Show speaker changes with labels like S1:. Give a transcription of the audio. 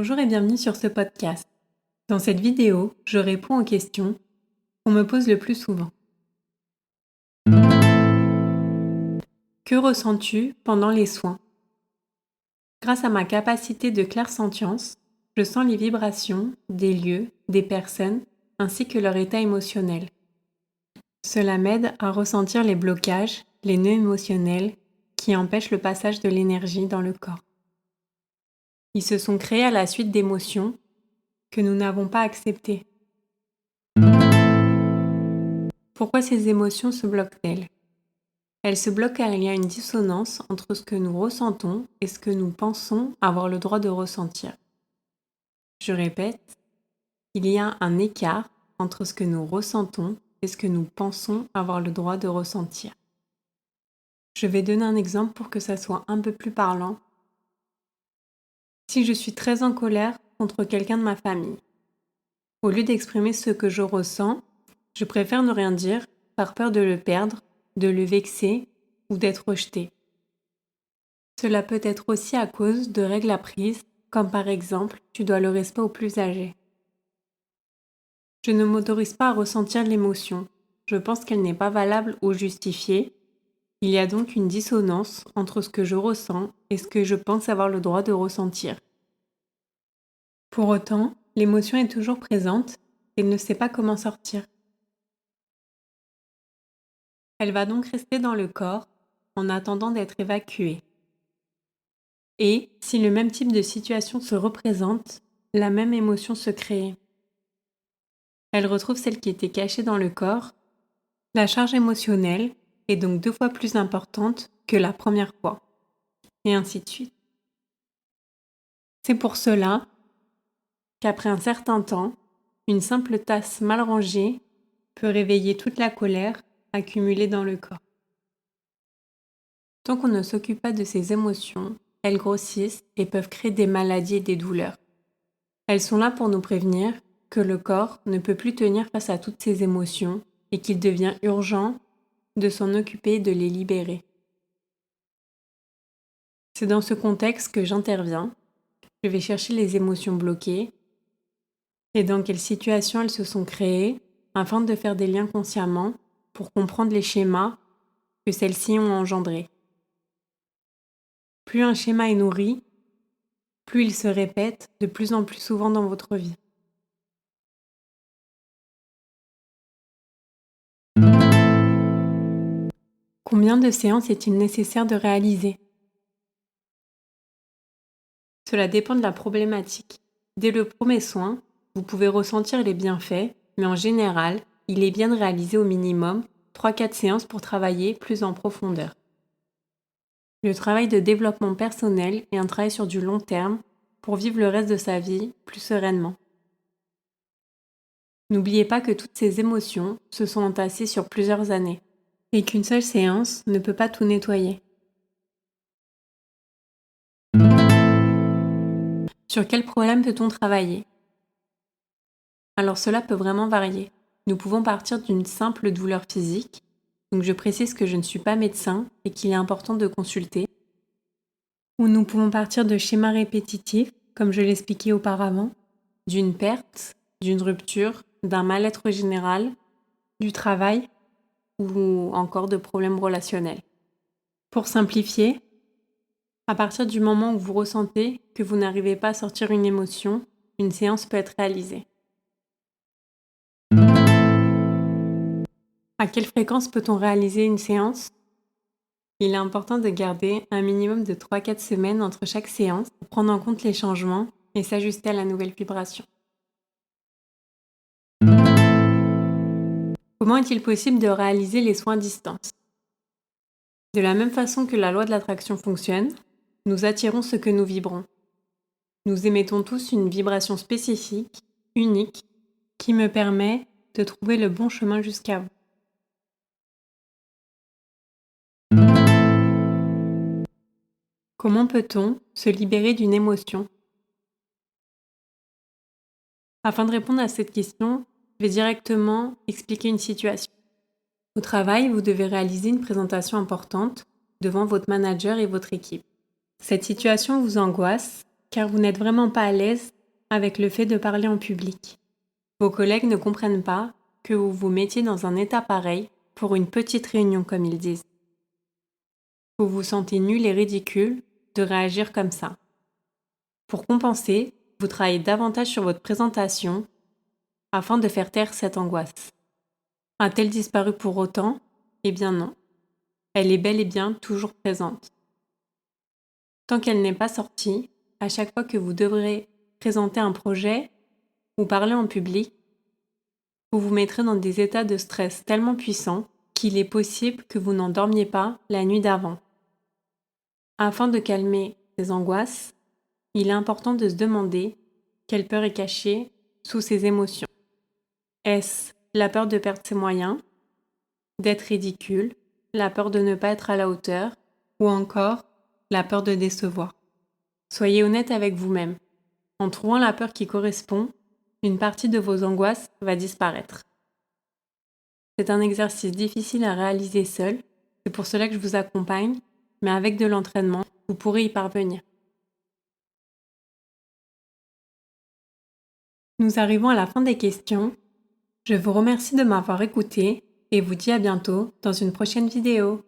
S1: Bonjour et bienvenue sur ce podcast. Dans cette vidéo, je réponds aux questions qu'on me pose le plus souvent. Que ressens-tu pendant les soins? Grâce à ma capacité de clairsentience, je sens les vibrations des lieux, des personnes, ainsi que leur état émotionnel. Cela m'aide à ressentir les blocages, les nœuds émotionnels qui empêchent le passage de l'énergie dans le corps. Ils se sont créés à la suite d'émotions que nous n'avons pas acceptées. Pourquoi ces émotions se bloquent-elles? Elles se bloquent car il y a une dissonance entre ce que nous ressentons et ce que nous pensons avoir le droit de ressentir. Je répète, il y a un écart entre ce que nous ressentons et ce que nous pensons avoir le droit de ressentir. Je vais donner un exemple pour que ça soit un peu plus parlant. Si je suis très en colère contre quelqu'un de ma famille, au lieu d'exprimer ce que je ressens, je préfère ne rien dire par peur de le perdre, de le vexer ou d'être rejeté. Cela peut être aussi à cause de règles apprises, comme par exemple, tu dois le respect aux plus âgés. Je ne m'autorise pas à ressentir l'émotion. Je pense qu'elle n'est pas valable ou justifiée. Il y a donc une dissonance entre ce que je ressens et ce que je pense avoir le droit de ressentir. Pour autant, l'émotion est toujours présente et ne sait pas comment sortir. Elle va donc rester dans le corps en attendant d'être évacuée. Et, si le même type de situation se représente, la même émotion se crée. Elle retrouve celle qui était cachée dans le corps. La charge émotionnelle est donc 2 fois plus importante que la première fois, et ainsi de suite. C'est pour cela qu'après un certain temps, une simple tasse mal rangée peut réveiller toute la colère accumulée dans le corps. Tant qu'on ne s'occupe pas de ces émotions, elles grossissent et peuvent créer des maladies et des douleurs. Elles sont là pour nous prévenir que le corps ne peut plus tenir face à toutes ces émotions et qu'il devient urgent de s'en occuper et de les libérer. C'est dans ce contexte que j'interviens. Je vais chercher les émotions bloquées et dans quelles situations elles se sont créées afin de faire des liens consciemment pour comprendre les schémas que celles-ci ont engendrés. Plus un schéma est nourri, plus il se répète de plus en plus souvent dans votre vie. Combien de séances est-il nécessaire de réaliser? Cela dépend de la problématique. Dès le premier soin, vous pouvez ressentir les bienfaits, mais en général, il est bien de réaliser au minimum 3-4 séances pour travailler plus en profondeur. Le travail de développement personnel est un travail sur du long terme pour vivre le reste de sa vie plus sereinement. N'oubliez pas que toutes ces émotions se sont entassées sur plusieurs années et qu'une seule séance ne peut pas tout nettoyer. Sur quel problème peut-on travailler? Alors cela peut vraiment varier. Nous pouvons partir d'une simple douleur physique, donc je précise que je ne suis pas médecin et qu'il est important de consulter, ou nous pouvons partir de schémas répétitifs, comme je l'expliquais auparavant, d'une perte, d'une rupture, d'un mal-être général, du travail ou encore de problèmes relationnels. Pour simplifier, à partir du moment où vous ressentez que vous n'arrivez pas à sortir une émotion, une séance peut être réalisée. À quelle fréquence peut-on réaliser une séance? Il est important de garder un minimum de 3-4 semaines entre chaque séance pour prendre en compte les changements et s'ajuster à la nouvelle vibration. Comment est-il possible de réaliser les soins à distance? De la même façon que la loi de l'attraction fonctionne, nous attirons ce que nous vibrons. Nous émettons tous une vibration spécifique, unique, qui me permet de trouver le bon chemin jusqu'à vous. Comment peut-on se libérer d'une émotion? Afin de répondre à cette question, je vais directement expliquer une situation. Au travail, vous devez réaliser une présentation importante devant votre manager et votre équipe. Cette situation vous angoisse car vous n'êtes vraiment pas à l'aise avec le fait de parler en public. Vos collègues ne comprennent pas que vous vous mettiez dans un état pareil pour une petite réunion comme ils disent. Vous vous sentez nul et ridicule de réagir comme ça. Pour compenser, vous travaillez davantage sur votre présentation afin de faire taire cette angoisse. A-t-elle disparu pour autant? Eh bien non. Elle est bel et bien toujours présente. Tant qu'elle n'est pas sortie, à chaque fois que vous devrez présenter un projet ou parler en public, vous vous mettrez dans des états de stress tellement puissants qu'il est possible que vous n'en dormiez pas la nuit d'avant. Afin de calmer ces angoisses, il est important de se demander quelle peur est cachée sous ces émotions. Est-ce la peur de perdre ses moyens, d'être ridicule, la peur de ne pas être à la hauteur, ou encore la peur de décevoir? Soyez honnête avec vous-même. En trouvant la peur qui correspond, une partie de vos angoisses va disparaître. C'est un exercice difficile à réaliser seul, c'est pour cela que je vous accompagne, mais avec de l'entraînement, vous pourrez y parvenir. Nous arrivons à la fin des questions. Je vous remercie de m'avoir écouté et vous dis à bientôt dans une prochaine vidéo.